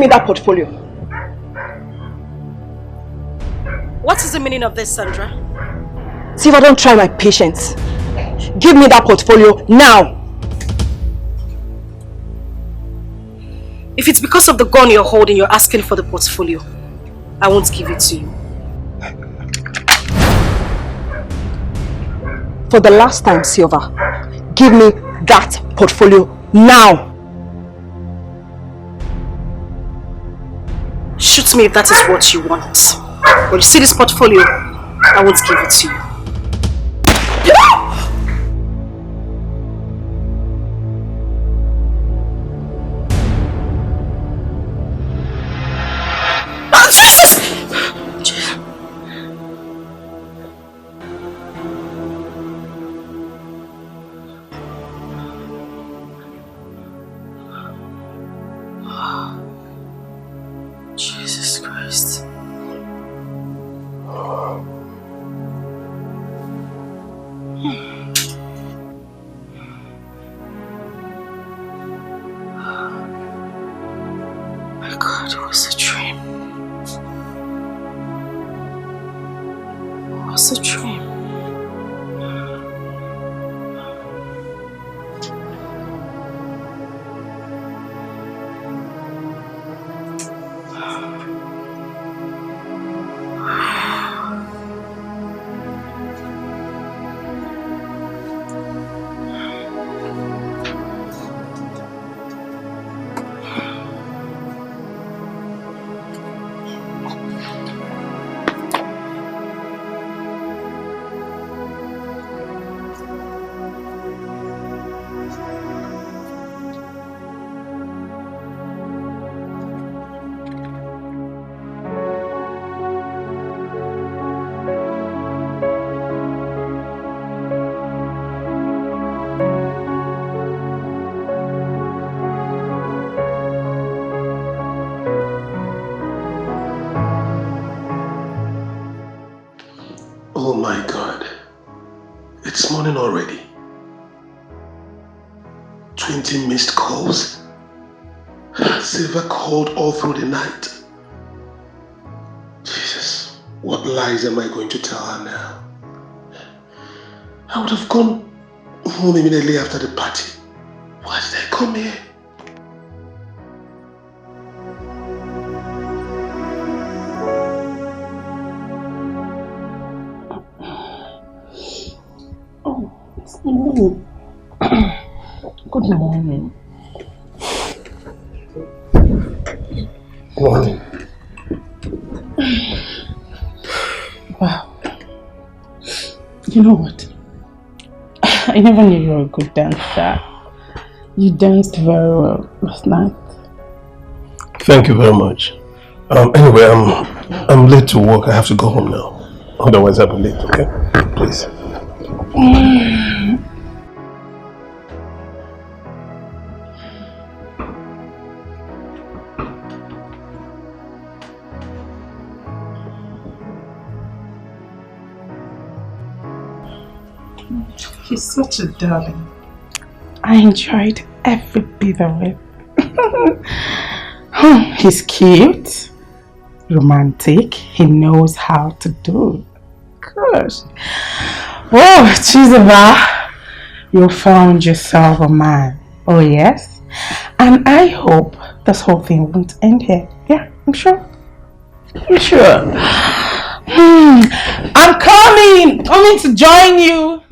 me that portfolio. What is the meaning of this, Sandra? See if I don't try my patience. Give me that portfolio now. If it's because of the gun you're holding, you're asking for the portfolio, I won't give it to you. For the last time, Silva, give me that portfolio now. Shoot me if that is what you want. But you see this portfolio, I won't give it to you. Jesus Christ. My God, it was a dream. It was a dream. Oh my God. It's morning already. 20 missed calls. Silva called all through the night. Jesus, what lies am I going to tell her now? I would have gone home immediately after the party. Why did I come here? Good morning. Good morning. Wow. You know what? I never knew you were a good dancer. You danced very well last night. Thank you very much. Anyway, I'm late to work. I have to go home now. Otherwise I'll be late, okay? Please. He's such a darling. I enjoyed every bit of it. He's cute, romantic, he knows how to do it. Gosh. Oh, Chizaba, you found yourself a man. Oh yes? And I hope this whole thing won't end here. Yeah, I'm sure. I'm sure. I'm coming to join you.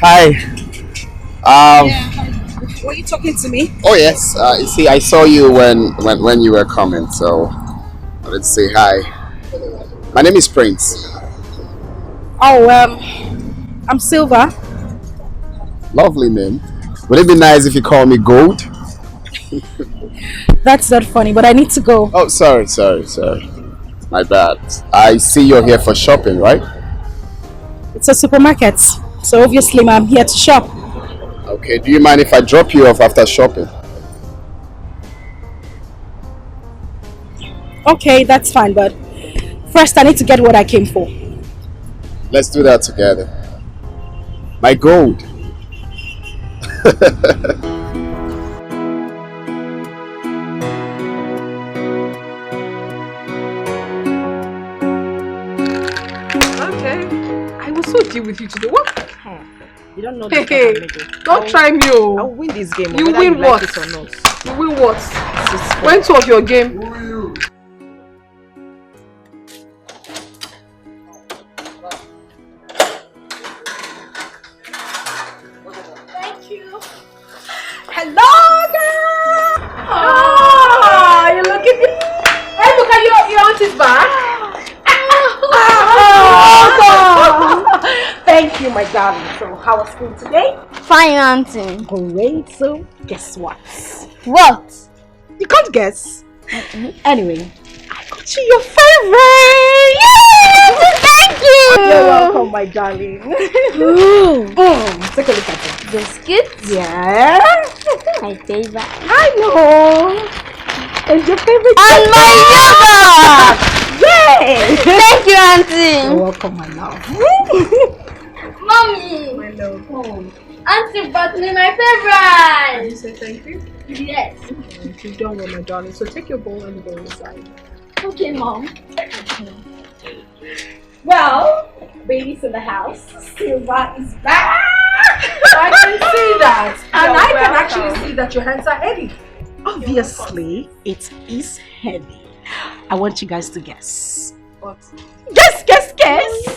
Hi. Were you talking to me? Oh yes. You see, I saw you when you were coming, so I wanted to say hi. My name is Prince. Oh, I'm Silva. Lovely name. Would it be nice if you call me Gold? That's not funny, but I need to go. Oh, sorry. My bad. I see you're here for shopping, right? It's a supermarket, so obviously I'm here to shop. Okay, do you mind if I drop you off after shopping? Okay, that's fine, but first I need to get what I came for. Let's do that together. My gold. So deal with you today. What? You don't know. Hey, don't try me. I'll win this game. You win what? Like it or not. You win what? When was your game? Who are you? Thank you. Hello, girl. Oh, you're looking good. Hey, look at your auntie's back. Thank you, my darling. So, how was school today? Fine, auntie. Great. So, guess what? What? You can't guess. Anyway, I got you your favorite. Yay! Thank you. You're welcome, my darling. Take a look at it. Biscuits? Yeah. My favorite. I know. It's your favorite. And my yogurt! Yay! Thank you, auntie. You're welcome, my love. Mommy. My love. Auntie bought me my favorite. You say thank you? Yes. You don't know, my darling. So take your bowl and go inside. Okay, Mom. Well, baby's in the house. Silva is back. I can see that. And You're I can welcome. actually see that your hands are heavy. Obviously, it is heavy. I want you guys to guess. What? Guess.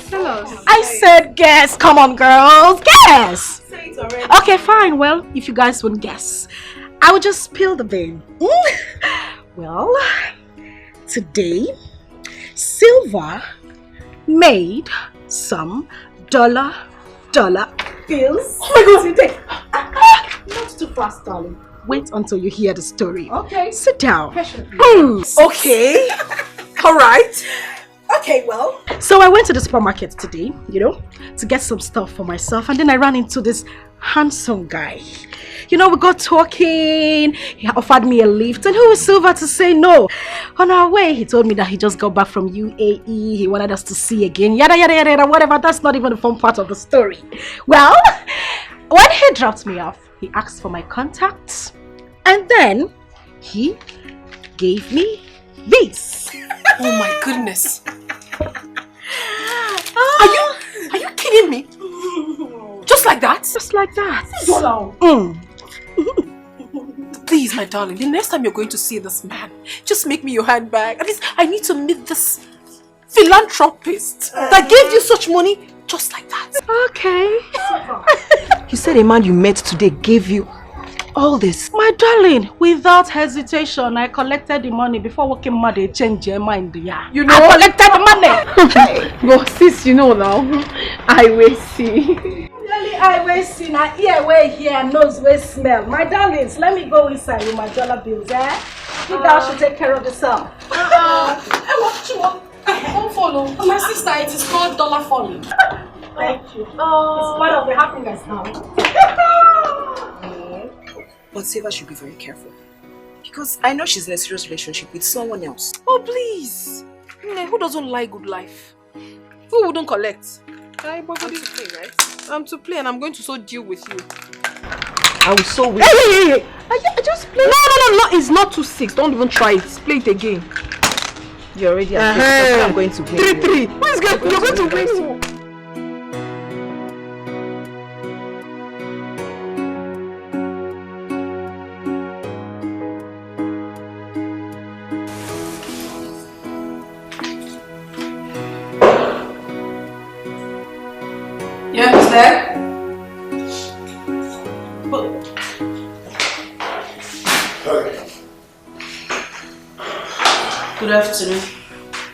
Tell us. I said guess. Come on, girls. Guess. Say it already. Okay, fine. Well, if you guys won't guess, I will just spill the bean. Well, today, Silva made some dollar bills. Oh my God, today. Not too fast, darling. Wait until you hear the story. Okay. Sit down. Patiently. Okay. All right. Okay, well. So I went to the supermarket today, to get some stuff for myself, and then I ran into this handsome guy. We got talking. He offered me a lift, and who is Silva to say no? On our way, he told me that he just got back from UAE. He wanted us to see again. Yada yada yada, whatever. That's not even the fun part of the story. Well, when he dropped me off, he asked for my contacts, and then he gave me this. Oh my goodness. Are you kidding me? Just like that? Just like that. Please, my darling, the next time you're going to see this man, just make me your handbag. At least I need to meet this philanthropist that gave you such money just like that. Okay. You said a man you met today gave you all this. My darling, without hesitation, I collected the money before working mad. They changed their mind. Yeah. I collected the money. Well, sis, now, I will see. Really, I will see. Now, ear way here, nose way smell. My darlings, let me go inside with my dollar bills, eh? You guys should take care of yourself. Don't follow. My sister, it is called dollar falling. Thank you. It's part of the happiness now. But Silva should be very careful. Because I know she's in a serious relationship with someone else. Oh, please. Who doesn't like good life? Who wouldn't collect? I'm to play, right? I'm to play and I'm going to so deal with you. I will so win. Hey! I just play. No, it's not 2-6. Don't even try it. Play it again. You already have played. I'm going to win. 3-3. You're going to win. You understand? Hi. Good afternoon.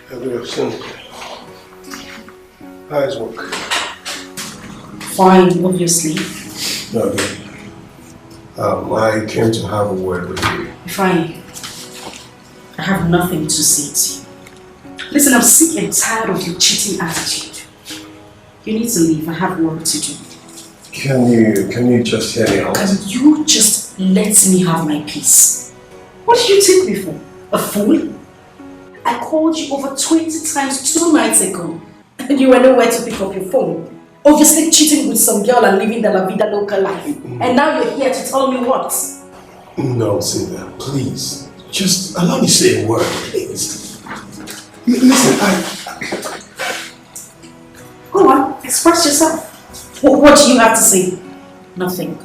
Good afternoon. How is work? Fine, obviously. Okay. I came to have a word with you. Fine. I have nothing to say to you. Listen, I'm sick and tired of your cheating attitude. You need to leave. I have work to do. Can you just hear me out? Can you just let me have my peace? What did you take me for? A fool? I called you over 20 times 2 nights ago and you were nowhere to pick up your phone. Obviously cheating with some girl and living the La Vida Loca life. And now you're here to tell me what? No, Sylvia, please. Just allow me to say a word, please. Listen, Go on, express yourself. What do you have to say? Nothing.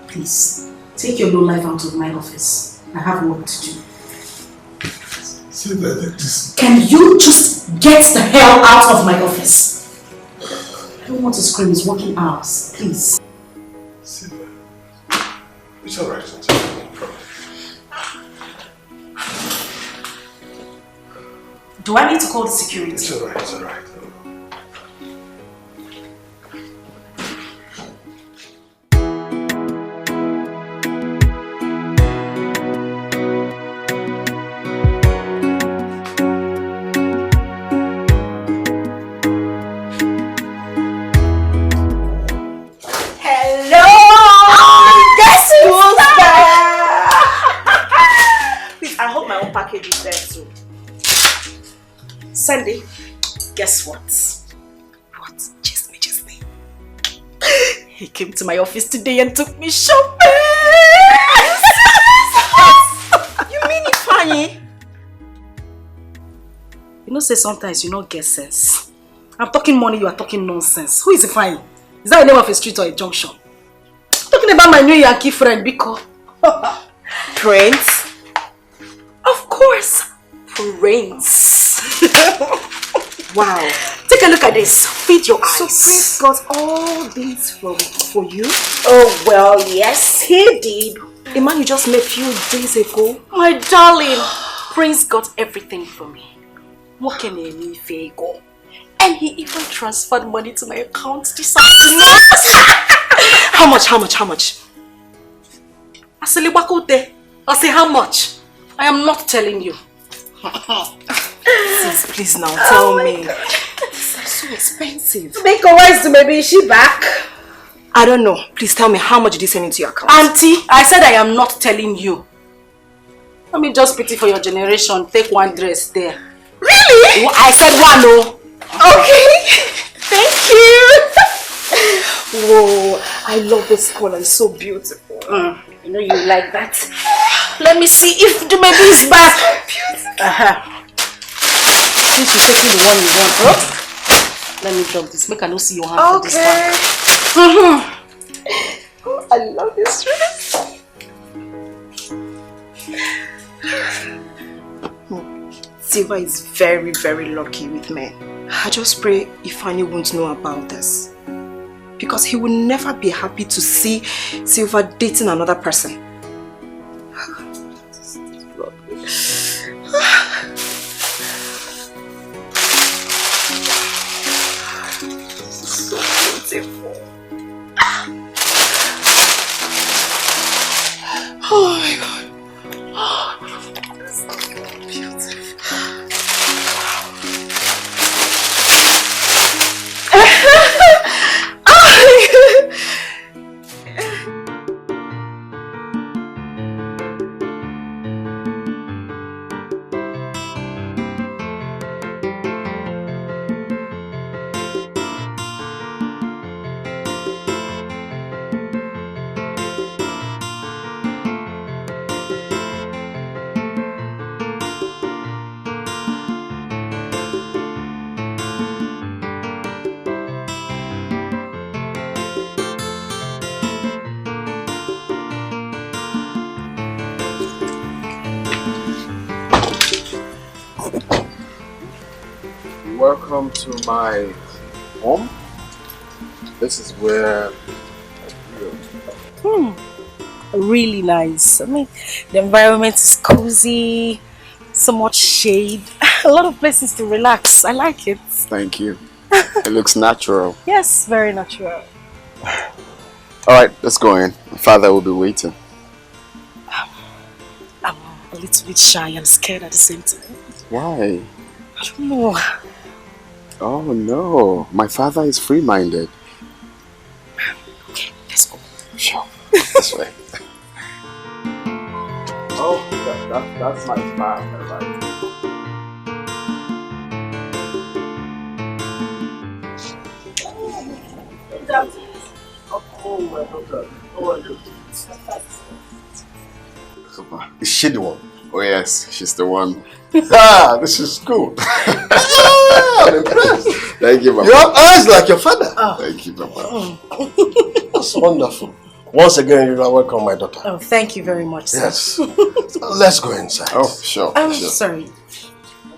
Please, take your low life out of my office. I have work to do. Sylvia, this... Can you just get the hell out of my office? I don't want to scream, it's working hours. Please. Sylvia, it's alright, it's alright. Do I need to call the security? It's alright, it's alright. Sandy, guess what? What? Just me. He came to my office today and took me shopping! You mean it funny? You know, say sometimes you don't get sense. I'm talking money, you are talking nonsense. Who is Ifeanyi? Is that the name of a street or a junction? I'm talking about my new Yankee friend, Biko. Prince? Of course, Prince. Wow. Take a look at this. Feed your eyes. So Prince got all these for you? Oh, well, yes, he did. A man you just met a few days ago? My darling, Prince got everything for me. What can he go? And he even transferred money to my account this afternoon. How much? I say how much? I am not telling you. Sis, please now tell me. These are so expensive. Make a wise to maybe is she back? I don't know. Please tell me how much did he send into your account? Auntie, I said I am not telling you. Let me just pity for your generation. Take one dress there. Really? I said one, no. Okay. Thank you. Whoa, I love this color. It's so beautiful. You know you like that. Let me see if the baby is back. Since you're taking the one you want, bro. Let me drop this. Make I not see your hand for this one. Oh, I love this dress. Silva is very, very lucky with men. I just pray Ifeanyi won't know about this. Because he will never be happy to see Silva dating another person. So beautiful. Oh my God. This is beautiful. Welcome to my home. This is where I grew. Really nice. I mean, the environment is cozy, so much shade, a lot of places to relax. I like it. Thank you. It looks natural. Yes, very natural. Alright, let's go in. Father will be waiting. I'm a little bit shy and scared at the same time. Why? I don't know. Oh no, my father is free-minded. Okay, let's go. Sure, this way. Oh, that's my father, right? Oh, my daughter. How are you? Is she the one? Oh yes, she's the one. Ah, this is cool. I'm impressed. Thank you, Papa. You have eyes like your father. Thank you, Papa. That's wonderful. Once again, you are welcome, my daughter. Oh, thank you very much, sir. Yes. Let's go inside. Oh, sure. I'm sure. sorry.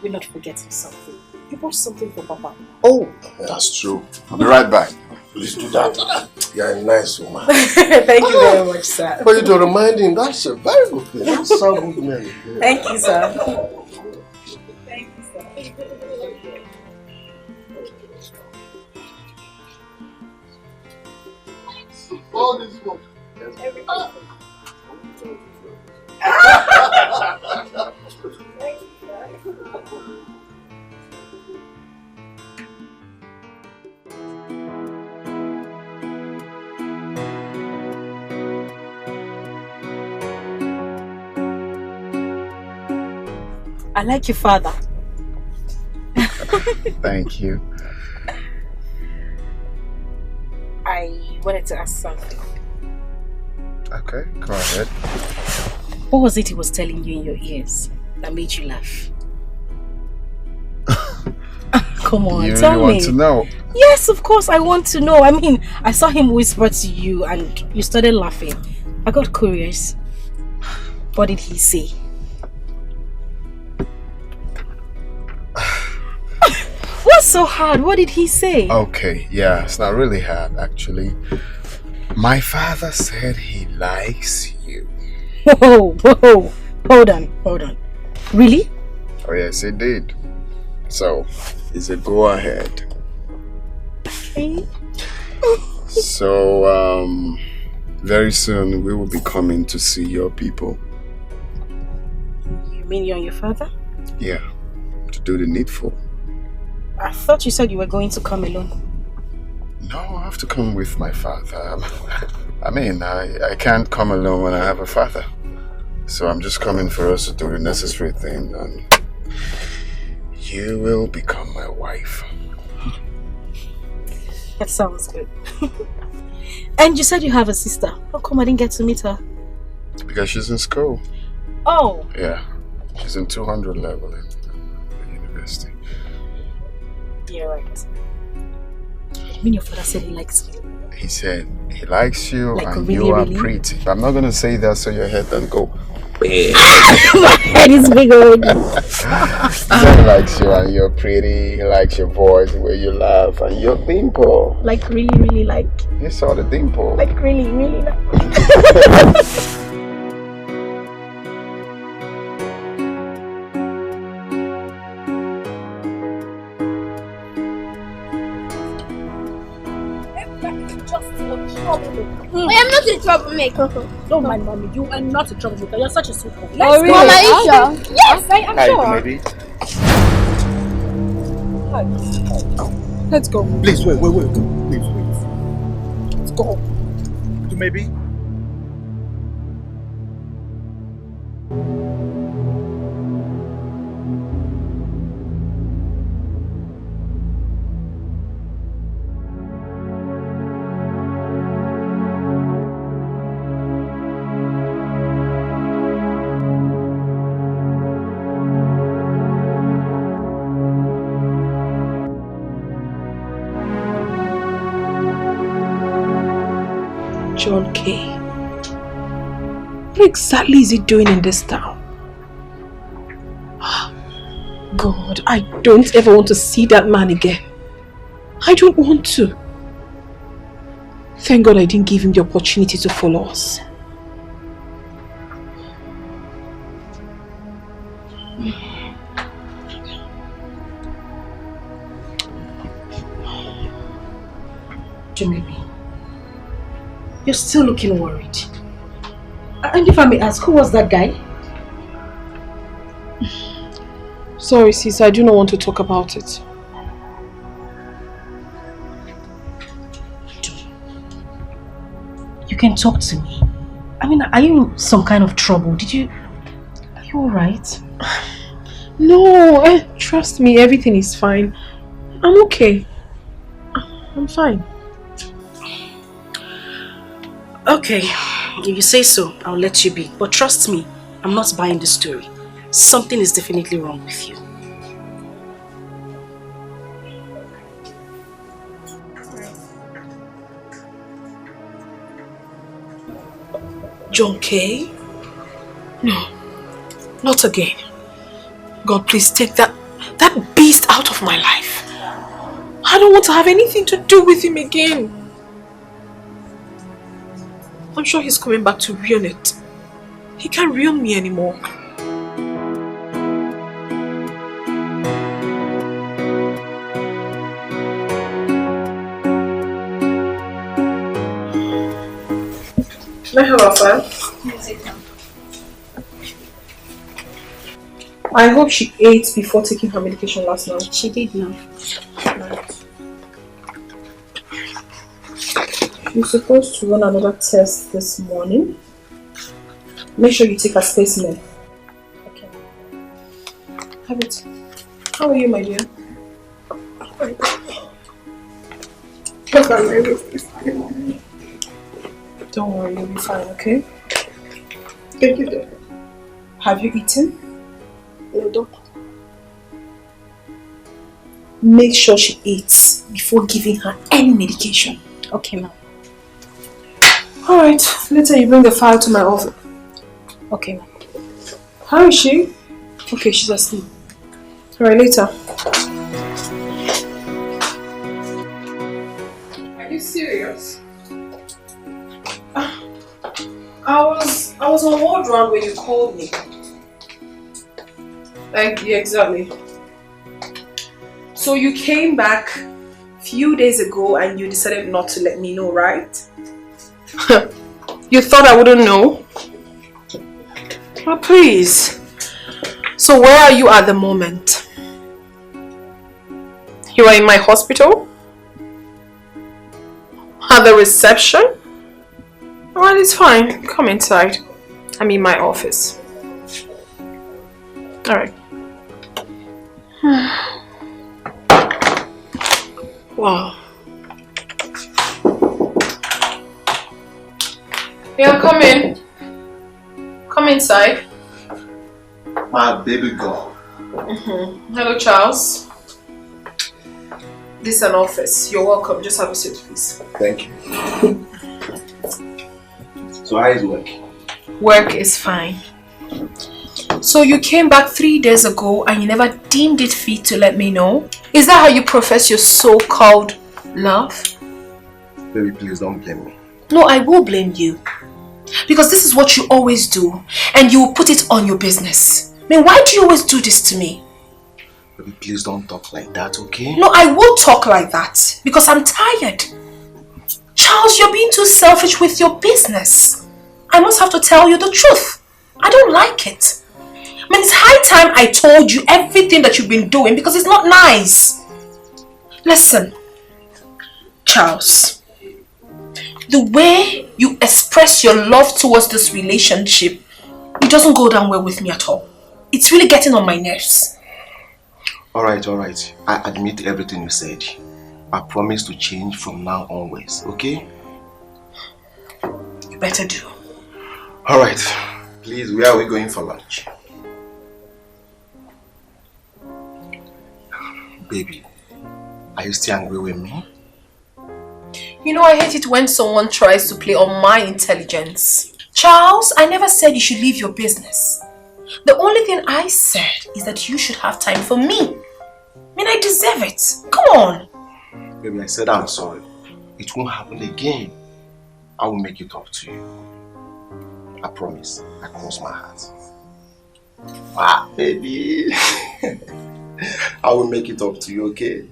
We're not forgetting something. You bought something for Papa. Oh, That's true. I'll be right back. please do that. You're a nice woman. Thank you very much, sir. For you to remind him, that's a very good thing. That's so good, man. Thank you, sir. Thank you, sir. All this good. I like your father. Thank you. I wanted to ask something. Okay, go ahead. What was it he was telling you in your ears that made you laugh? Come on, You tell really me. want to know? Yes, of course I want to know. I mean, I saw him whisper to you and you started laughing. I got curious. What did he say? What's so hard? What did he say? Okay, yeah, it's not really hard actually. My father said he likes you. Whoa, whoa, hold on. Really? Oh yes, he did. So, it's a go ahead. Okay. So, very soon we will be coming to see your people. You mean you and your father? Yeah, to do the needful. I thought you said you were going to come alone. No, I have to come with my father. I mean, I can't come alone when I have a father. So I'm just coming for us to do the necessary thing, and you will become my wife. That sounds good. And you said you have a sister. How come I didn't get to meet her? Because she's in school. Oh. Yeah, she's in 200 level in the university. You're right. I mean, your father said he likes me. He said he likes you, Like, and really, you are really? pretty. I'm not going to say that so your head doesn't go. My head is big already. He said he likes you and you're pretty. He likes your voice, the way you laugh, and your dimple. Like, really, really like. You saw the dimple. Like, really, really like. I am not a troublemaker. Don't mind mommy, you are not a troublemaker. You're such a sweet girl. Oh, really? Mama, are you sure? Yes, I am sure. Maybe. Let's go. Please, wait. Please, wait. Let's go. Maybe? John K. What exactly is he doing in this town? God, I don't ever want to see that man again. I don't want to. Thank God I didn't give him the opportunity to follow us. You're still looking worried. And if I may ask, who was that guy? Sorry, sis, I do not want to talk about it. You can talk to me. I mean, are you in some kind of trouble? Are you alright? No, trust me, everything is fine. I'm okay. I'm fine. Okay, if you say so, I'll let you be. But trust me, I'm not buying the story. Something is definitely wrong with you. John K? No, not again. God, please take that beast out of my life. I don't want to have anything to do with him again. I'm sure he's coming back to ruin it. He can't ruin me anymore. Can I have a fan? I hope she ate before taking her medication last night. She did now. Right. You're supposed to run another test this morning. Make sure you take a specimen. Okay. Have it. How are you, my dear? Don't worry, you'll be fine, okay? Thank you, doctor. Have you eaten? No, doctor. Make sure she eats before giving her any medication. Okay, ma'am. Alright, later you bring the file to my office. Okay, ma'am. How is she? Okay, she's asleep. Alright, later. Are you serious? I was on ward round when you called me. Yeah, exactly. So you came back a few days ago and you decided not to let me know, right? You thought I wouldn't know? Oh, please. So where are you at the moment? You are in my hospital? At the reception? Alright, it's fine. Come inside. I'm in my office. Alright. Wow. Yeah, come in. Come inside. My baby girl. Hello, Charles. This is an office. You're welcome. Just have a seat, please. Thank you. So how is work? Work is fine. So you came back 3 days ago and you never deemed it fit to let me know? Is that how you profess your so-called love? Baby, please don't blame me. No, I will blame you. Because this is what you always do. And you will put it on your business. I mean, why do you always do this to me? Baby, please don't talk like that, okay? No, I will talk like that. Because I'm tired. Charles, you're being too selfish with your business. I must have to tell you the truth. I don't like it. I mean, it's high time I told you everything that you've been doing because it's not nice. Listen, Charles, the way you express your love towards this relationship, it doesn't go down well with me at all. It's really getting on my nerves. Alright. I admit everything you said. I promise to change from now onwards, okay? You better do. Alright. Please, where are we going for lunch? Baby, are you still angry with me? You know, I hate it when someone tries to play on my intelligence. Charles, I never said you should leave your business. The only thing I said is that you should have time for me. I mean, I deserve it. Come on. Baby, I said I'm sorry. It won't happen again. I will make it up to you. I promise. I cross my heart. Ah, baby. I will make it up to you, okay?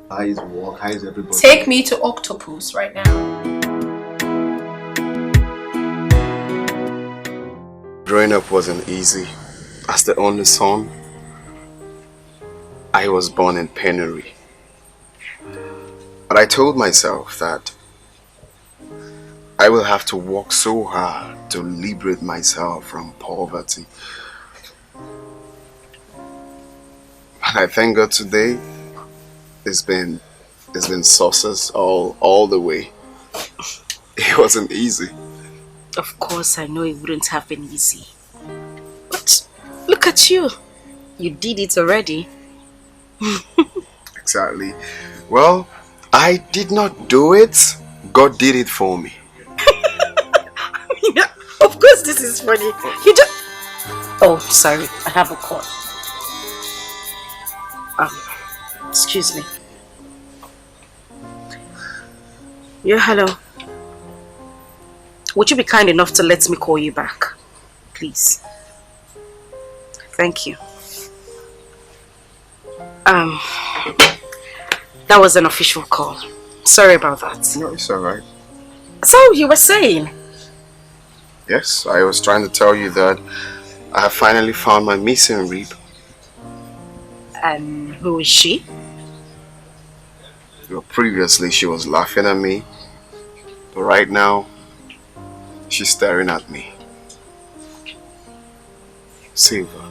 How is work? How is everybody? Take me to Octopus right now. growing up wasn't easy. As the only son, I was born in penury. But I told myself that I will have to work so hard to liberate myself from poverty. And I thank God today, it's been success all the way. It wasn't easy. Of course, I know it wouldn't have been easy. But look at you. You did it already. Exactly. Well, I did not do it. God did it for me. Of course this is funny. You just... Oh, sorry. I have a call. Excuse me. Yeah, hello. Would you be kind enough to let me call you back? Please. Thank you. That was an official call. Sorry about that. No, it's alright. So, you were saying? Yes, I was trying to tell you that I have finally found my missing rib. And who is she? Well, previously she was laughing at me, but right now she's staring at me. Silver,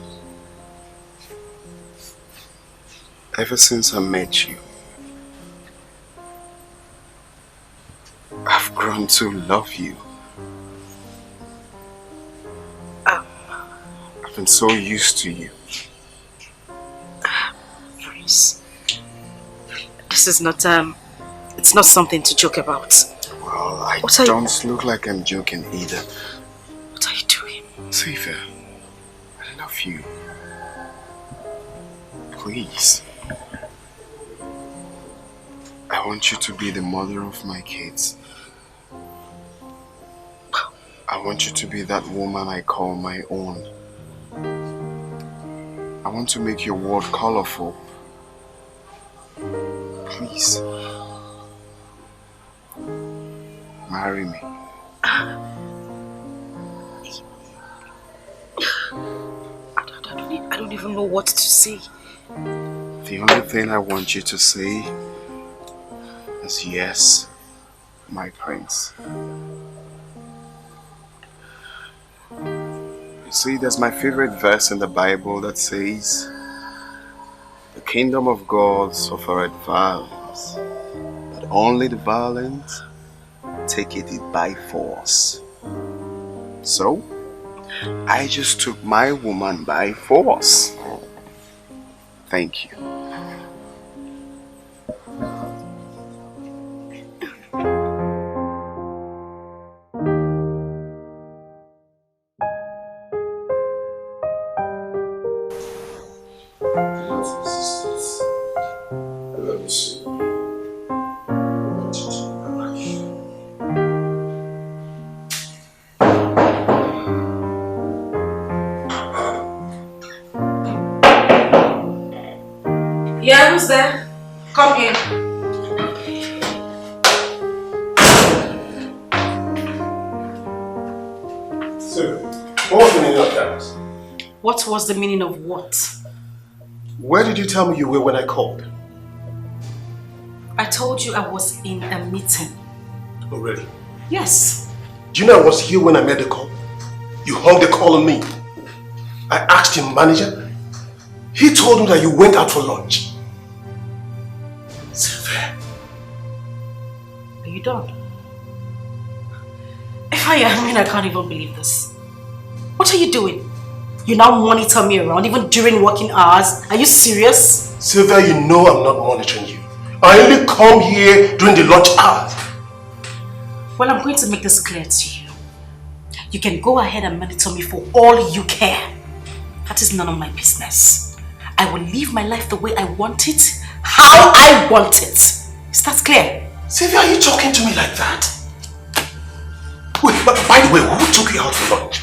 ever since I met you, I've grown to love you. I've been so used to you. Please. This is not, it's not something to joke about. Well, I don't look like I'm joking either. What are you doing? Silver, I love you. Please. I want you to be the mother of my kids. I want you to be that woman I call my own. I want to make your world colorful. Please. Marry me. I don't even know what to say. The only thing I want you to say is yes, my prince. You see, there's my favorite verse in the Bible that says, "The kingdom of God suffereth violence, but only the violent taketh it by force." So, I just took my woman by force. Thank you. Yeah, who's there? Come here. So, what was the meaning of that? What was the meaning of what? Where did you tell me you were when I called? I told you I was in a meeting. Oh, really? Yes. Do you know I was here when I made the call? You hung the call on me. I asked your manager. He told me that you went out for lunch. Sylvia. Are you done? If I can't even believe this. What are you doing? You now monitor me around even during working hours? Are you serious? Sylvia, you know I'm not monitoring you. I only come here during the lunch hours. Well, I'm going to make this clear to you. You can go ahead and monitor me for all you care. That is none of my business. I will live my life the way I want it, how I want it. Is that clear? Sylvia, are you talking to me like that? Wait, but by the way, who took you out for lunch?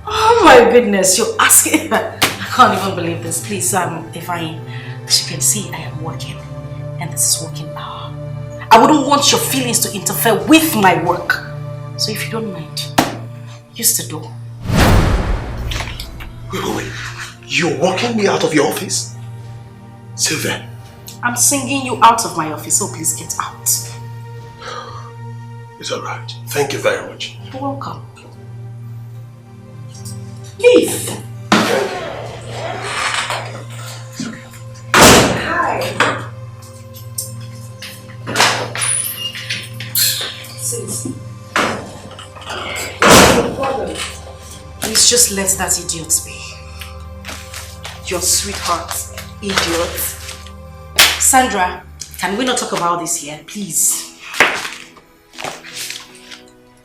Oh my goodness, you're asking. I can't even believe this. Please, Divine, as you can see, I am working. And this is working hour. I wouldn't want your feelings to interfere with my work. So if you don't mind, use the door. Wait. You're walking me out of your office? Sylvia. I'm singing you out of my office, so please get out. It's alright. Thank you very much. You're welcome. Leave. Hi. Sis. What's the problem? Please just let that idiot be. Your sweetheart, idiot. Sandra, can we not talk about this here, please?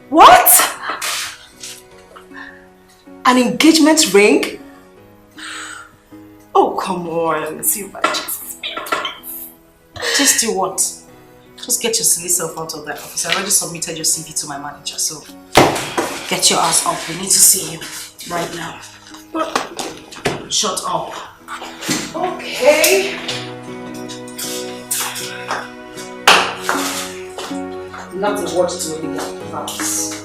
What? An engagement ring? Oh, come on, Silva. Just do what? Just get your silly self out of that office. I already submitted your CV to my manager, so get your ass up. We need to see you right now. Shut up. Okay. Not a word to Olivia, promise.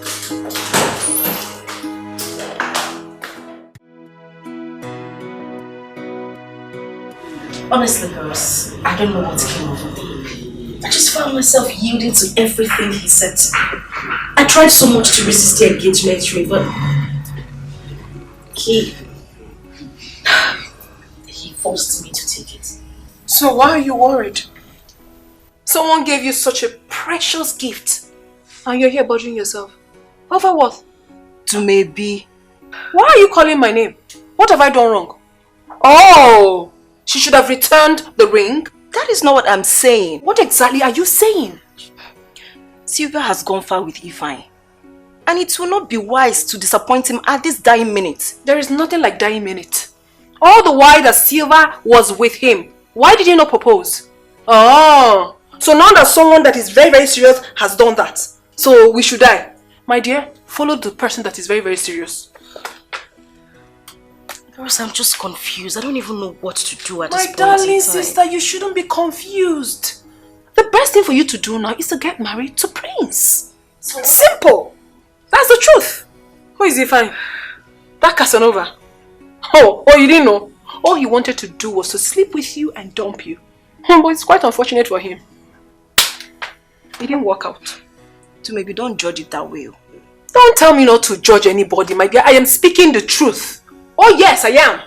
Honestly, girls, I don't know what came over me. I just found myself yielding to everything he said to me. I tried so much to resist the engagement ring, but he forced me to take it. So why are you worried? Someone gave you such a precious gift and you're here bothering yourself. Over what? To maybe. Why are you calling my name? What have I done wrong? Oh, she should have returned the ring? That is not what I'm saying. What exactly are you saying? Sylvia has gone far with Ifeanyi. And it will not be wise to disappoint him at this dying minute. There is nothing like dying minute. All the while that Sylvia was with him, why did you not propose? Oh, so now that someone that is very, very serious has done that, so we should die. My dear, follow the person that is very, very serious. Girls, I'm just confused. I don't even know what to do at this point. My darling sister, you shouldn't be confused. The best thing for you to do now is to get married to Prince. Simple. That's the truth. Who is he fine? That Casanova. Oh, you didn't know? All he wanted to do was to sleep with you and dump you. But it's quite unfortunate for him. It didn't work out. So maybe don't judge it that way. Don't tell me not to judge anybody, my dear. I am speaking the truth. Oh yes, I am.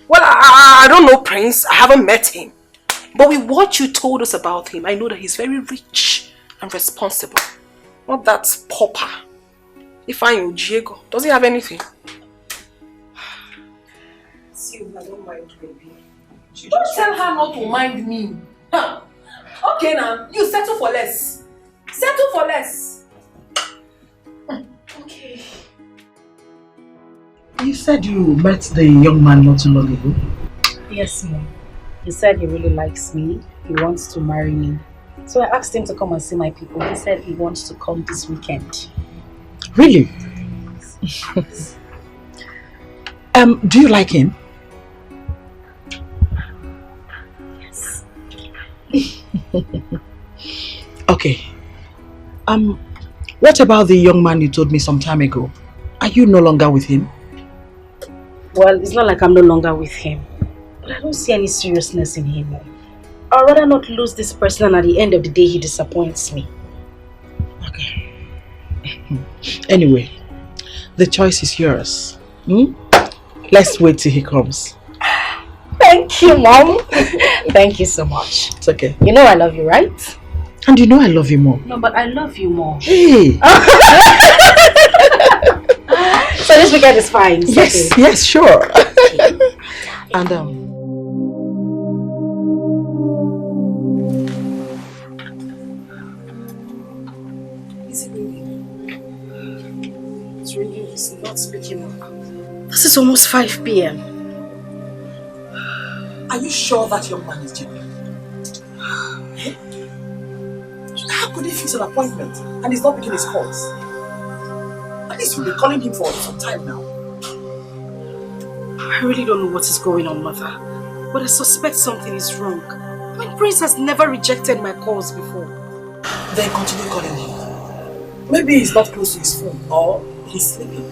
Well, I don't know Prince. I haven't met him. But with what you told us about him, I know that he's very rich and responsible. Not that pauper. Ifeanyi Diego. Does he have anything? I don't mind, baby. Don't tell her not to mind me. Huh. Okay now, you settle for less. Settle for less. Okay. You said you met the young man not too long ago? Yes, ma'am. He said he really likes me. He wants to marry me. So I asked him to come and see my people. He said he wants to come this weekend. Really? Do you like him? Yes. Okay. What about the young man you told me some time ago? Are you no longer with him? Well, it's not like I'm no longer with him. But I don't see any seriousness in him. I'd rather not lose this person and at the end of the day he disappoints me. Okay. Anyway, the choice is yours. Let's wait till he comes. Thank you, Mom. Thank you so much. It's okay. You know I love you, right? And you know I love you more. No, but I love you more. Hey! So this weekend is fine. Yes, okay. Yes, sure. Okay. And Is it ringing? It's ringing. It's not speaking up. This is almost 5 p.m. Are you sure that young man is genuine? How could he fix an appointment and he's not picking his calls? At least you'll be calling him for some time now. I really don't know what is going on, Mother. But I suspect something is wrong. My Prince has never rejected my calls before. Then continue calling him. Maybe he's not close to his phone or he's sleeping.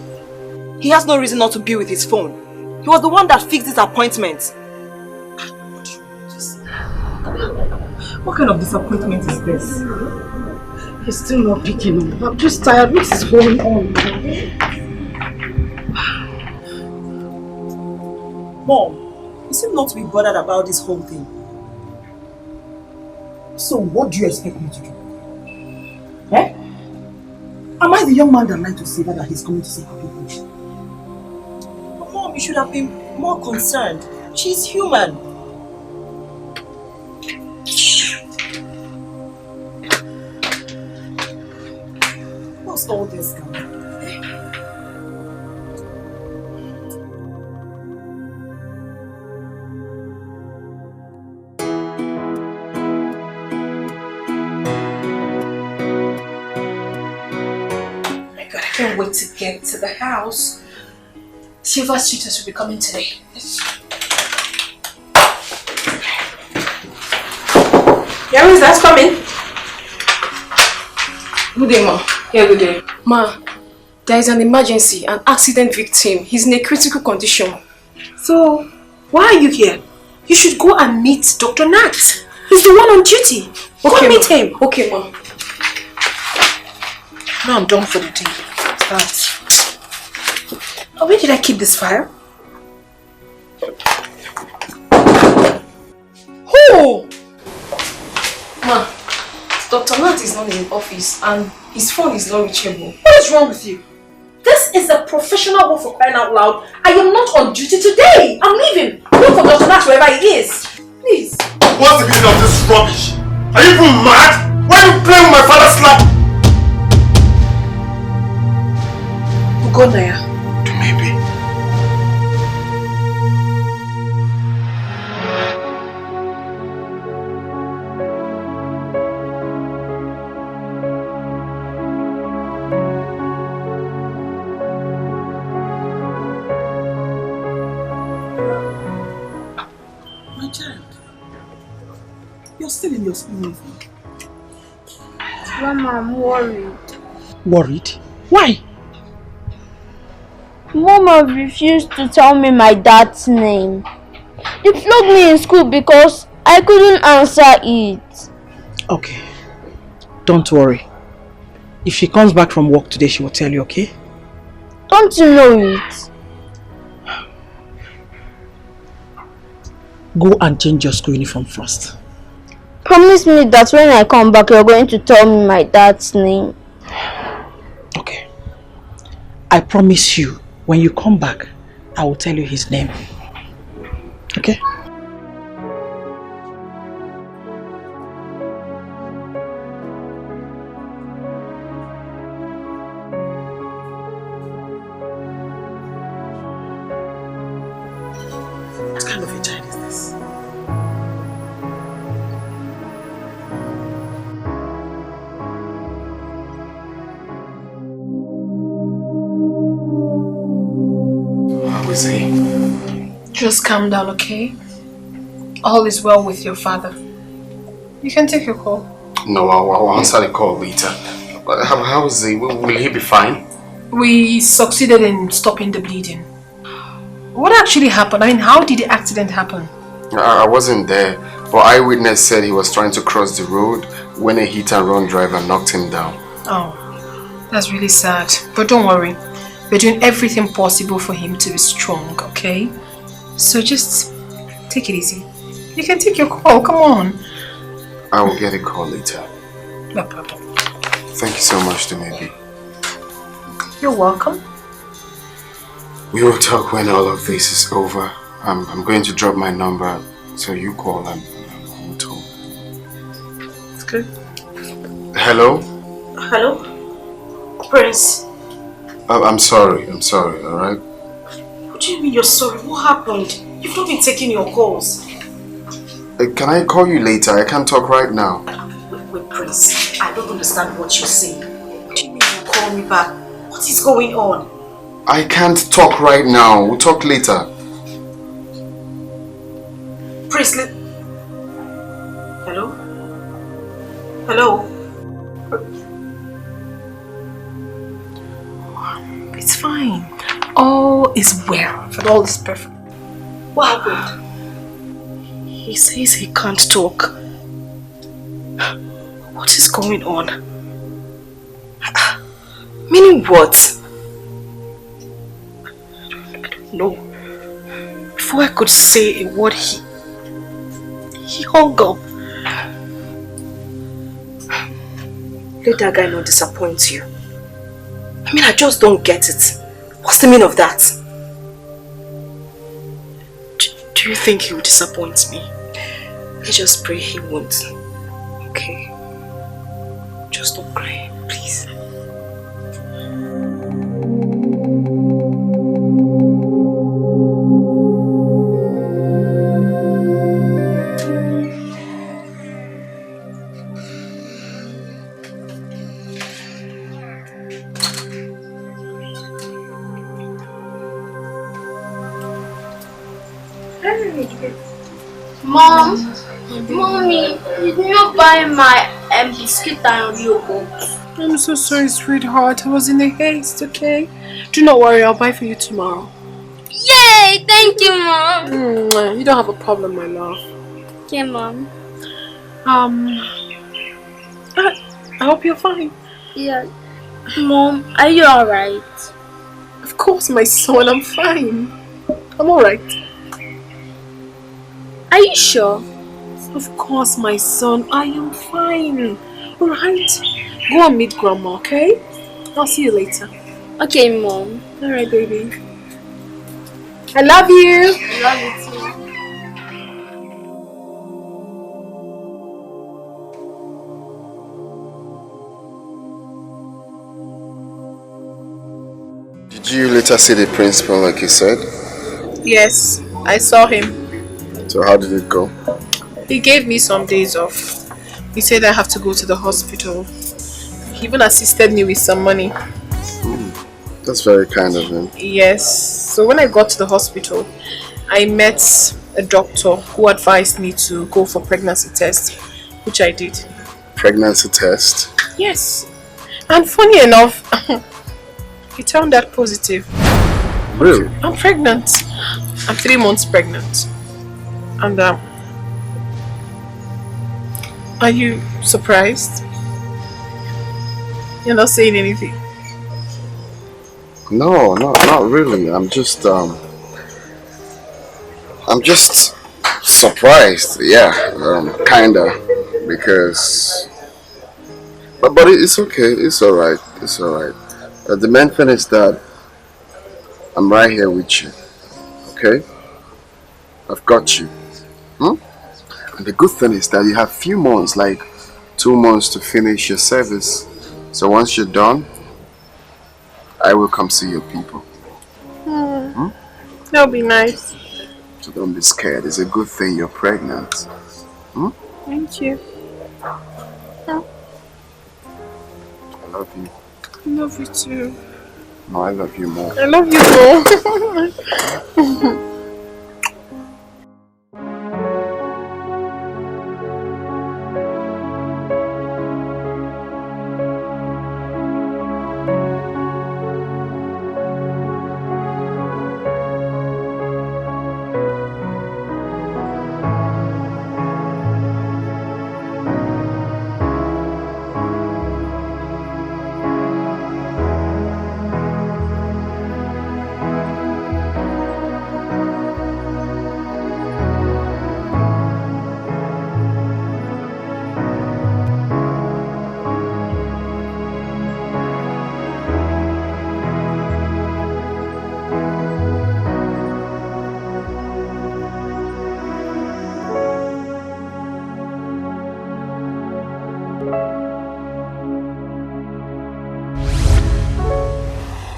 He has no reason not to be with his phone. He was the one that fixed this appointment. What kind of disappointment is this? He's still not picking up. I'm just tired. What is going on? Mom, you seem not to be bothered about this whole thing. So what do you expect me to do? Eh? Am I the young man that lied to Silva that he's coming to see her people? But Mom, you should have been more concerned. She's human. What's all this now? I can't wait to get to the house. Silver's Suitors will be coming today. Yeah, who's that coming? Good day, Ma. Yeah, good day. Ma, there is an emergency, an accident victim. He's in a critical condition. So, why are you here? You should go and meet Dr. Nat. He's the one on duty. Okay, go meet him. Okay, Ma. Now I'm done for the day. Start. Oh, where did I keep this file? Who? Ma, Dr. Nat is not in the office and his phone is not reachable. What is wrong with you? This is a professional work for crying out loud. I am not on duty today. I'm leaving. Look for Dr. Nat wherever he is. Please. What's the meaning of this rubbish? Are you even mad? Why are you playing with my father's slap? Ugonaya. Maybe. My child, you're still in your school uniform. Mama, I'm worried. Worried? Why? Mama refused to tell me my dad's name. They flogged me in school because I couldn't answer it. Okay. Don't worry. If she comes back from work today, she will tell you, okay? Don't you know it? Go and change your school uniform first. Promise me that when I come back, you're going to tell me my dad's name. Okay. I promise you, when you come back, I will tell you his name. Okay? What kind of a child is this? How is he? Just calm down, okay? All is well with your father. You can take your call. No, I'll answer the call later. But how is he? Will he be fine? We succeeded in stopping the bleeding. What actually happened? I mean, how did the accident happen? I wasn't there, but eyewitness said he was trying to cross the road when a hit-and-run driver knocked him down. Oh, that's really sad. But don't worry. We're doing everything possible for him to be strong, okay? So just take it easy. You can take your call, come on. I will get a call later. No problem. Thank you so much, Dumebi. You're welcome. We will talk when all of this is over. I'm going to drop my number, so you call and we'll talk. It's good. Hello? Hello? Prince. I'm sorry, alright? What do you mean you're sorry? What happened? You've not been taking your calls. Can I call you later? I can't talk right now. Wait, Prince. I don't understand what you're saying. What do you mean you call me back? What is going on? I can't talk right now. We'll talk later. Prince, hello? Hello? It's fine. Oh, is well and all is perfect. What happened? He says he can't talk. What is going on? Meaning what? I don't know. Before I could say a word, he hung up. Let that guy not disappoint you. I mean, I just don't get it. What's the meaning of that? Do you think he will disappoint me? I just pray he won't. Okay? Just don't cry, please. Mom, Mommy, you did not buy my biscuit and yogurt. I'm so sorry, sweetheart. I was in a haste, okay? Do not worry, I'll buy for you tomorrow. Yay! Thank you, Mom. You don't have a problem, my love. Okay, Mom. I hope you're fine. Yeah. Mom, are you alright? Of course, my son, I'm fine. I'm alright. Are you sure? Of course, my son, I am fine. Alright? Go and meet Grandma, okay? I'll see you later. Okay, Mom. Alright, baby. I love you. I love you too. Did you later see the principal like you said? Yes, I saw him. So how did it go? He gave me some days off. He said I have to go to the hospital. He even assisted me with some money. That's very kind of him. Yes. So when I got to the hospital, I met a doctor who advised me to go for pregnancy test, which I did. Pregnancy test? Yes. And funny enough, it turned out positive. Really? I'm pregnant. I'm 3 months pregnant. And are you surprised? You're not saying anything. No, not really. I'm just surprised. Yeah, kinda, because. But it's okay. It's alright. It's alright. The main thing is that I'm right here with you. Okay? I've got you. And the good thing is that you have few months, like 2 months to finish your service. So once you're done, I will come see your people. That'll be nice. So don't be scared. It's a good thing you're pregnant. Thank you. I love you. I love you too. No, I love you more. I love you more.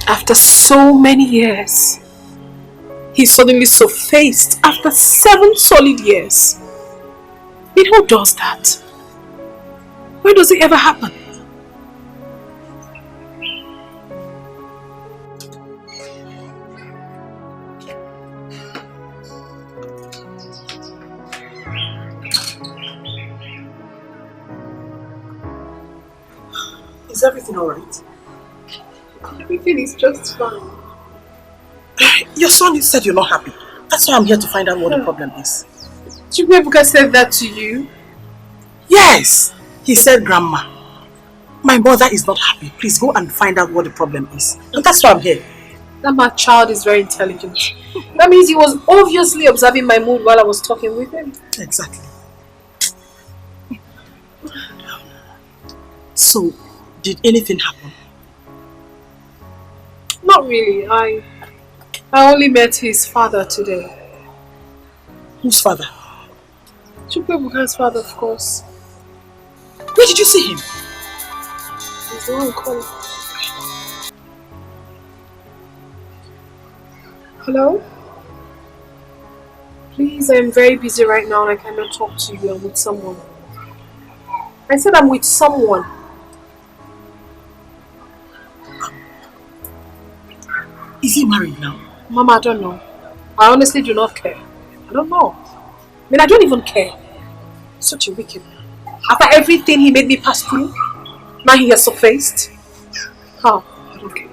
After so many years, he suddenly surfaced after 7 solid years. But who does that? Where does it ever happen? Is everything alright? Everything is just fine. Your son said you're not happy. That's why I'm here to find out what the problem is. Chukwuebuka said that to you? Yes. He said, Grandma, my mother is not happy. Please go and find out what the problem is. And that's why I'm here. That my child is very intelligent. That means he was obviously observing my mood while I was talking with him. Exactly. So, did anything happen? Not really. I only met his father today. Whose father? Chukwuebuka's father, of course. Where did you see him? He's the one calling. Hello? Please, I'm very busy right now and I cannot talk to you. I'm with someone. I said I'm with someone. Is he married now? Mama, I don't know. I honestly do not care. I don't know. I mean, I don't even care. Such a wicked man. After everything he made me pass through, now he has surfaced. How? I don't care.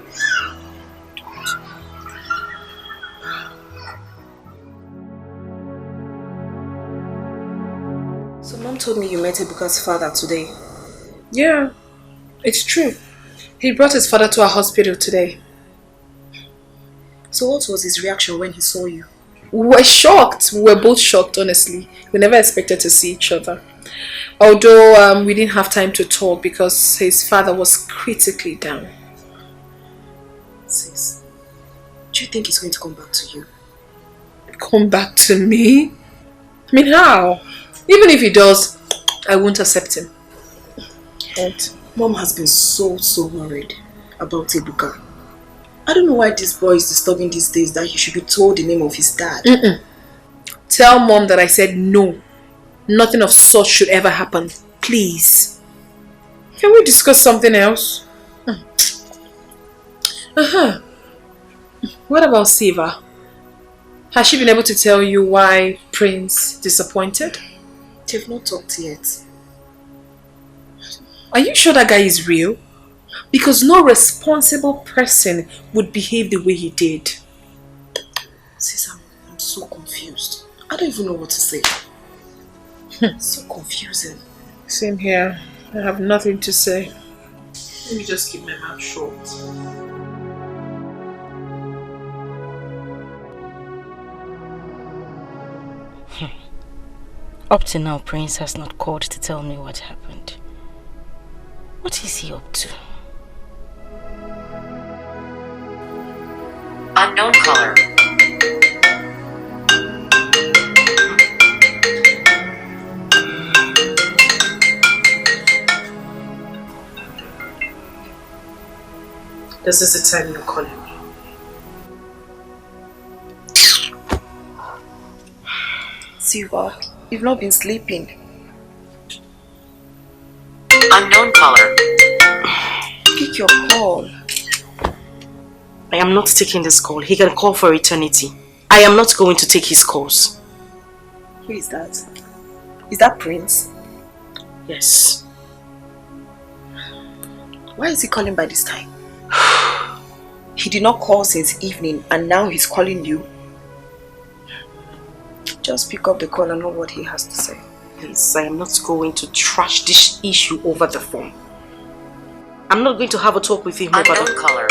So Mom told me you met Ebuka's father today. Yeah, it's true. He brought his father to our hospital today. So what was his reaction when he saw you? We were shocked. We were both shocked, honestly. We never expected to see each other. Although we didn't have time to talk because his father was critically down. Sis, do you think he's going to come back to you? Come back to me? I mean, how? Even if he does, I won't accept him. And Mom has been so worried about Ebuka. I don't know why this boy is disturbing these days that he should be told the name of his dad. Tell Mom that I said no. Nothing of such should ever happen. Please. Can we discuss something else? What about Siva? Has she been able to tell you why Prince disappointed? They've not talked yet. Are you sure that guy is real? Because no responsible person would behave the way he did. Sis, I'm so confused. I don't even know what to say. It's so confusing. Same here. I have nothing to say. Let me just keep my mouth short. Up to now, Prince has not called to tell me what happened. What is he up to? Unknown caller. This is the time you're calling me. Siva, you've not been sleeping. Unknown caller. Pick your call. I am not taking this call. He can call for eternity. I am not going to take his calls. Who is that? Is that Prince? Yes. Why is he calling by this time? He did not call since evening and now he's calling you. Just pick up the call and know what he has to say. Please, I am not going to trash this issue over the phone. I'm not going to have a talk with him over the Unknown caller.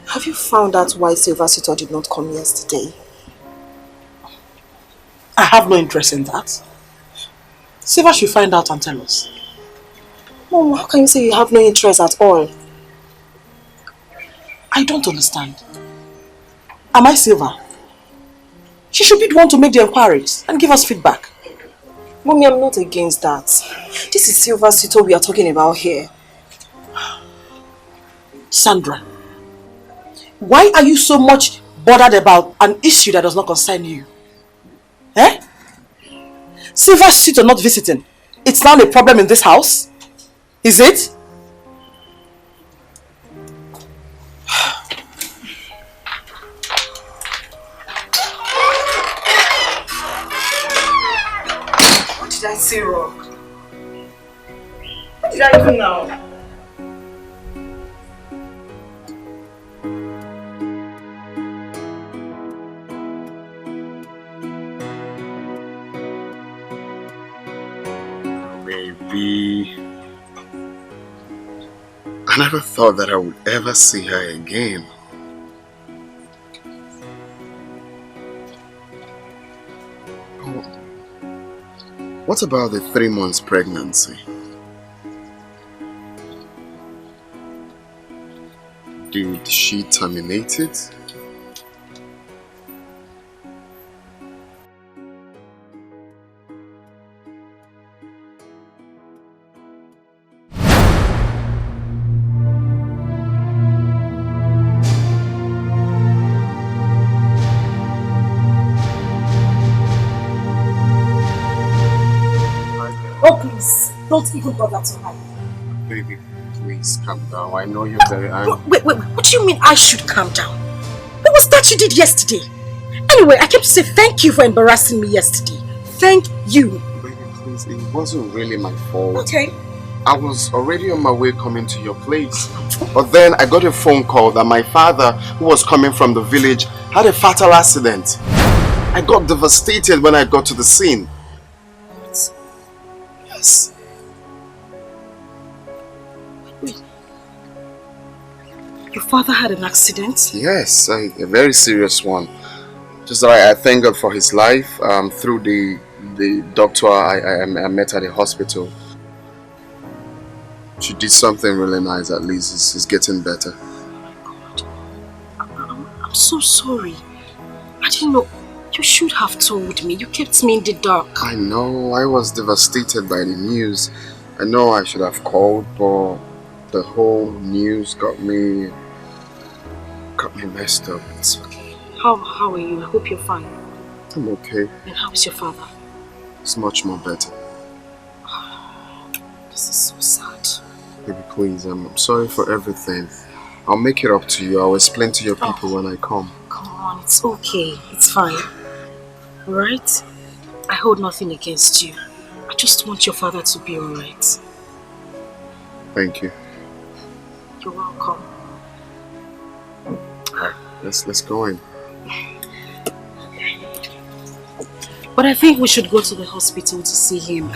Have you found out why Suitor did not come yesterday? I have no interest in that. Silva should find out and tell us. Mom, how can you say you have no interest at all? I don't understand. Am I Silva? She should be the one to make the inquiries and give us feedback. Mommy, I'm not against that. This is Suitor we are talking about here. Sandra, Why are you so much bothered about an issue that does not concern you? Eh? Silver's Suitor not visiting. It's now a problem in this house? Is it? What did I say wrong? What did I do now? I never thought that I would ever see her again. Oh, what about the 3 months pregnancy? Did she terminate it? Oh, please, don't even bother to hide. Baby, please calm down. I know you're very angry. Wait, what do you mean I should calm down? What was that you did yesterday? Anyway, I came to say thank you for embarrassing me yesterday. Thank you. Baby, please, it wasn't really my fault. Okay. I was already on my way coming to your place. But then I got a phone call that my father, who was coming from the village, had a fatal accident. I got devastated when I got to the scene. What? Yes. Wait. Your father had an accident? Yes, a very serious one. Just that I thank God for his life. Through the doctor I met at the hospital. She did something really nice. At least it's getting better. Oh my God. I'm so sorry. I didn't know. You should have told me. You kept me in the dark. I know. I was devastated by the news. I know I should have called, but the whole news got me messed up. It's okay. How are you? I hope you're fine. I'm okay. And how is your father? It's much more better. This is so sad. Baby, please, I'm sorry for everything. I'll make it up to you. I'll explain to your people when I come. Come on, it's okay. It's fine. Alright? I hold nothing against you. I just want your father to be alright. Thank you. You're welcome. Let's go in. But I think we should go to the hospital to see him.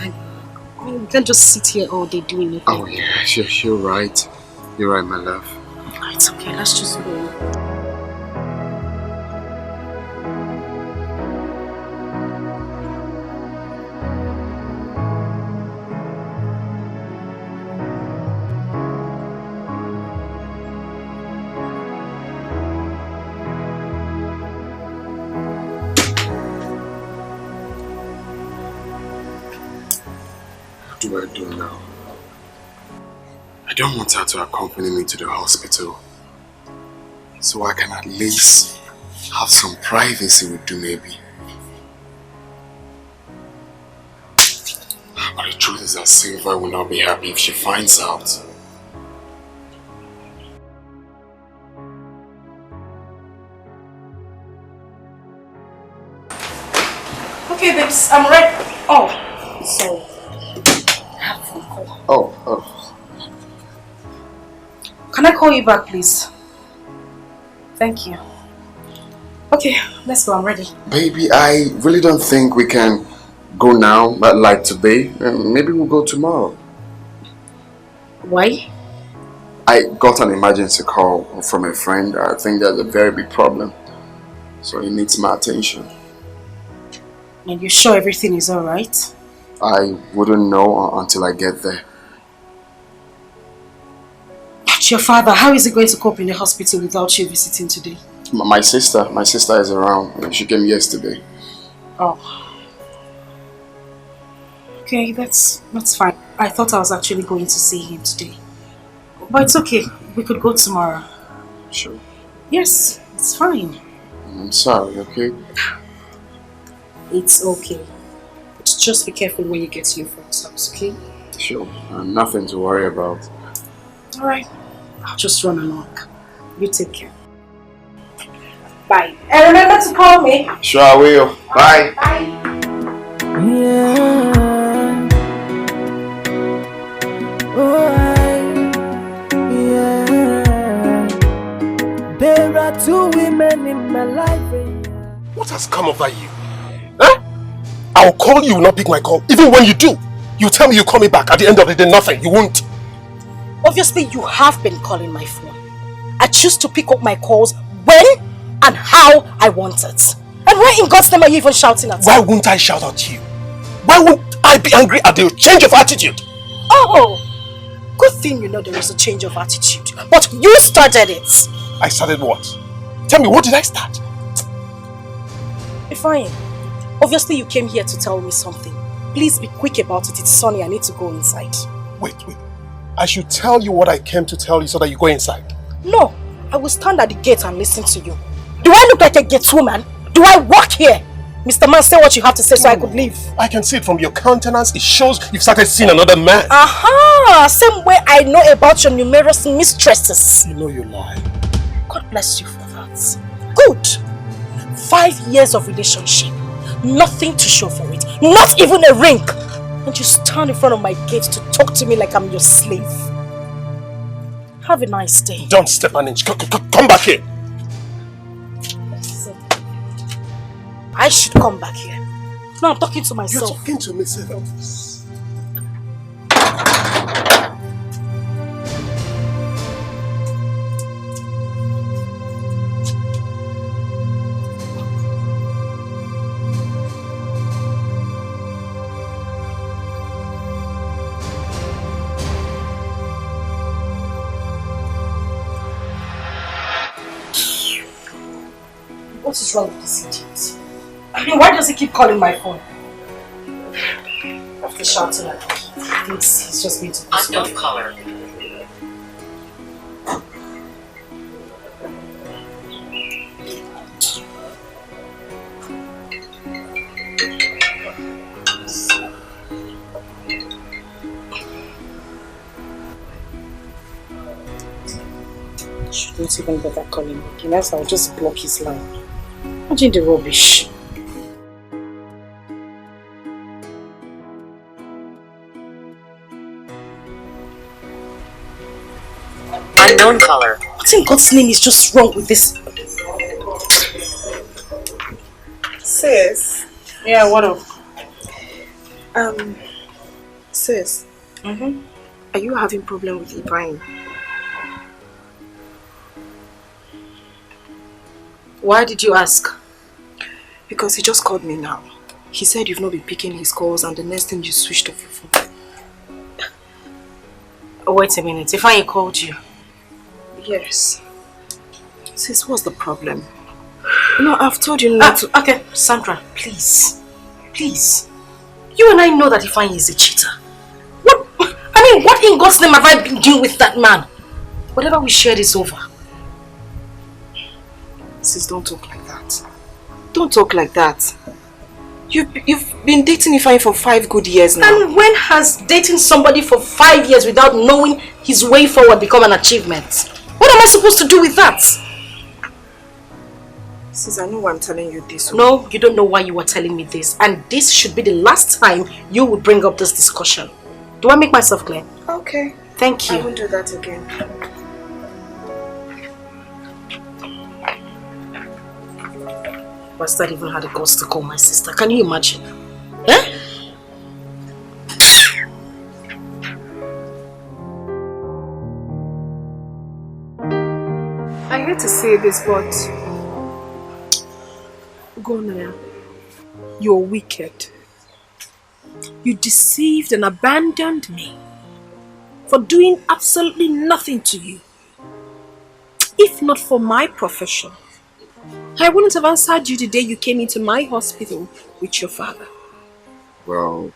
We can't just sit here all day doing nothing. Oh yeah, you're right. You're right, my love. It's okay, let's just go. What do I do now? I don't want her to accompany me to the hospital. So I can at least have some privacy with you, maybe. But the truth is that Silver will not be happy if she finds out. Okay, babes, I'm ready. Oh, sorry. I have a phone call. Oh. Can I call you back, please? Thank you. Okay, let's go. I'm ready. Baby, I really don't think we can go now, but like today. Maybe we'll go tomorrow. Why? I got an emergency call from a friend. I think there's a very big problem. So he needs my attention. And you're sure everything is alright? I wouldn't know until I get there. But your father, how is he going to cope in the hospital without you visiting today? My sister is around. She came yesterday. Oh. Okay, that's fine. I thought I was actually going to see him today. But it's okay. We could go tomorrow. Sure. Yes, it's fine. I'm sorry, okay? It's okay. But just be careful when you get to your friend's house, okay? Sure. Nothing to worry about. Alright. I'll just run along. You take care. Bye. And remember to call me. Sure, I will. Bye. Bye. Yeah. Oh, yeah. There are two women in my life. What has come over you? Huh? I'll call you, not pick my call. Even when you do, you tell me you call me back. At the end of the day, nothing. You won't. Obviously, you have been calling my phone. I choose to pick up my calls when and how I want it. And why in God's name are you even shouting at me? Why won't I shout at you? Why won't I be angry at the change of attitude? Oh, good thing you know there is a change of attitude. But you started it. I started what? Tell me, what did I start? Fine. Obviously, you came here to tell me something. Please be quick about it. It's sunny. I need to go inside. Wait. I should tell you what I came to tell you so that you go inside. No, I will stand at the gate and listen to you. Do I look like a gate woman? Do I work here? Mr. Man, say what you have to say so I could leave. I can see it from your countenance. It shows you've started seeing another man. Aha! Same way I know about your numerous mistresses. You know you lie. God bless you for that. Good. 5 years of relationship. Nothing to show for it. Not even a ring. And you stand in front of my gate to talk to me like I'm your slave. Have a nice day. Don't step an inch. Come back here. I should come back here. No, I'm talking to myself. You're talking to me, Sylvia. What is wrong with this idiot? I mean, why does he keep calling my phone? After shouting at me, he thinks he's just going to piss me off. Unknown caller. Shouldn't even bother calling me again, else I'll just block his line. Imagine the rubbish. Unknown caller. What in God's name is just wrong with this? Sis. Yeah, what up? Sis. Are you having problem with Ibrahim? Why did you ask? Because he just called me now. He said you've not been picking his calls and the next thing you switched off your phone. Oh, wait a minute. If I called you? Yes. Sis, what's the problem? You know, I've told you not to... Okay, Sandra, please. Please. You and I know that Ifeanyi is a cheater. What in God's name have I been doing with that man? Whatever we shared is over. Sis, don't talk like that. Don't talk like that. You've been dating Ifeanyi for 5 good years now. And when has dating somebody for 5 years without knowing his way forward become an achievement? What am I supposed to do with that? Sis, I know why I'm telling you this. No, you don't know why you were telling me this. And this should be the last time you would bring up this discussion. Do I make myself clear? Okay. Thank you. I won't do that again. Bastard even had the guts to call my sister. Can you imagine? Eh? I hate to say this, but Gonaya, you're wicked. You deceived and abandoned me for doing absolutely nothing to you. If not for my profession, I wouldn't have answered you the day you came into my hospital with your father. Well,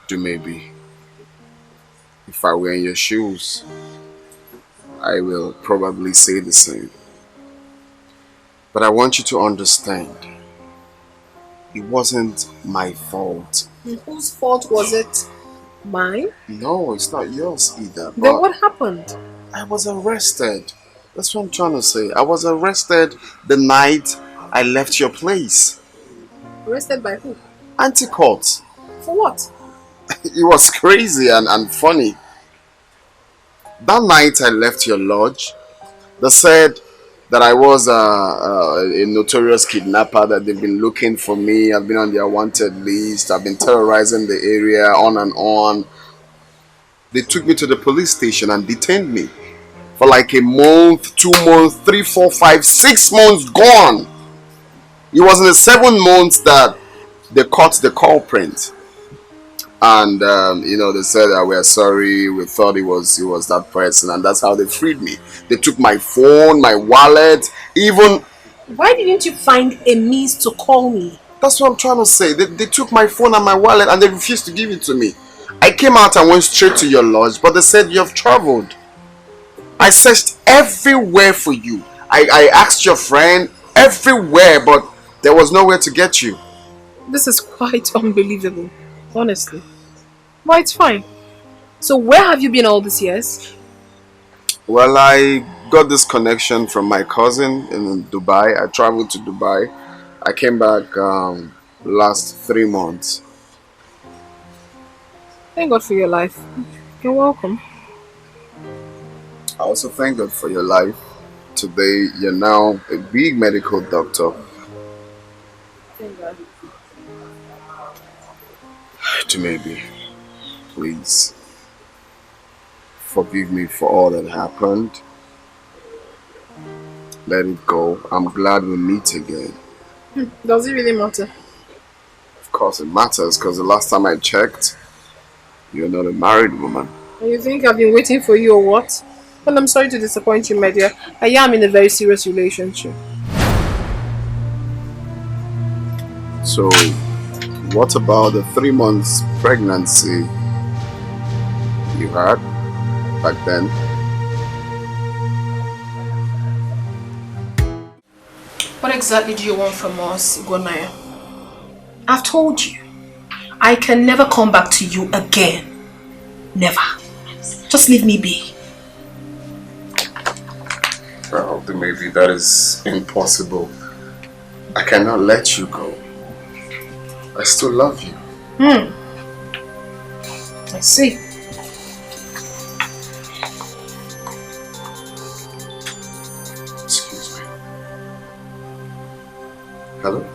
do maybe. If I were in your shoes, I will probably say the same. But I want you to understand, it wasn't my fault. Whose fault was it? Mine? No, it's not yours either. Then what happened? I was arrested. That's what I'm trying to say. I was arrested the night I left your place. Arrested by who? Anti-court. For what? It was crazy and funny. That night I left your lodge, they said that I was a notorious kidnapper, that they've been looking for me, I've been on their wanted list, I've been terrorizing the area, on and on. They took me to the police station and detained me for like a month, 2 months, 3, 4, 5, 6 months gone. It was in the 7 months that they caught the culprit. And they said that we're sorry, we thought it was that person, and that's how they freed me. They took my phone, my wallet, even... Why didn't you find a means to call me? That's what I'm trying to say. They took my phone and my wallet and they refused to give it to me. I came out and went straight to your lodge, but they said you have traveled. I searched everywhere for you. I asked your friend everywhere, but there was nowhere to get you. This is quite unbelievable, honestly. Well, it's fine. So where have you been all these years? Well, I got this connection from my cousin in Dubai. I traveled to Dubai. I came back last 3 months. Thank God for your life. You're welcome. I also thank God for your life. Today, you're now a big medical doctor. Thank God. To maybe, please forgive me for all that happened. Let it go. I'm glad we meet again. Does it really matter? Of course it matters, because the last time I checked, you're not a married woman. And you think I've been waiting for you or what? Well, I'm sorry to disappoint you, my dear. I am in a very serious relationship. So, what about the 3 months pregnancy you had back then? What exactly do you want from us, Gonaya? I've told you, I can never come back to you again. Never. Just leave me be. Well, then maybe that is impossible. I cannot let you go. I still love you. I see. Excuse me. Hello?